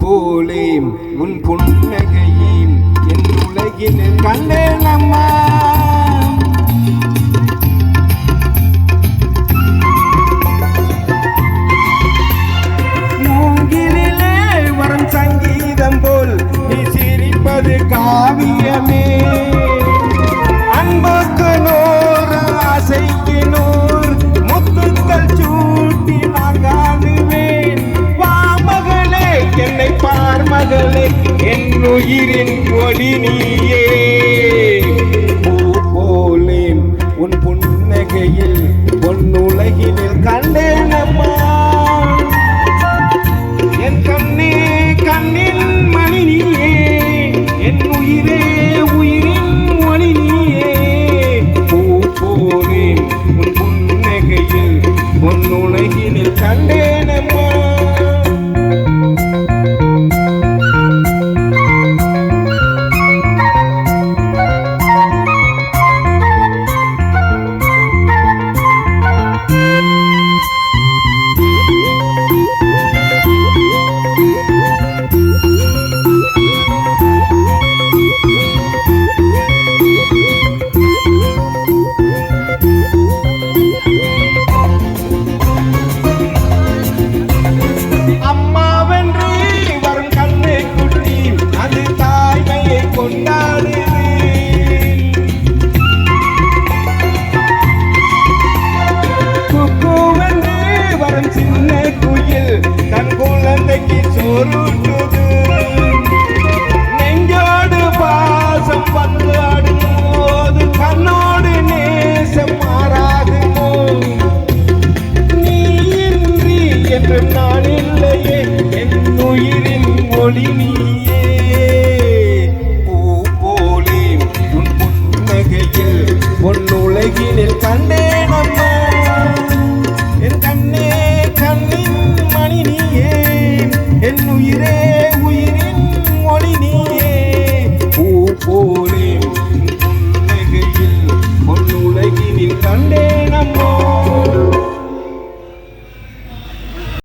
போலே உன் புன்னகையும் என் உலகில் கண்டேன் அம்மா. மூங்கிலே வரும் சங்கீதம் போல் நீ சிரிப்பது காவியமே. அன்புக்கு நூறு ஆசைக்கு நூறு முத்துக்கள் சூட்டி நான் காணுவேன். மகளே என்னை பார் மகளே, என் உயிரின் ஒளி நீயே. பூ போலே உன் புன்னகையில் பொன்னுலகினில் கண்டேன் அம்மா. என் கண்ணே கண்ணின் மணி நீயே, என் உயிரே உயிரின் ஒளி நீயே. பூ போலே உன் புன்னகையில் பொன்னுலகினில் கண்டேன் அம்மா. நெஞ்சோடு பாசம் பந்தாடும் போது கண்ணோடு நேசம் மாறாகுமோ. நீ இன்றி என்று நான் இல்லையே, என் உயிரின் ஒளி நீ.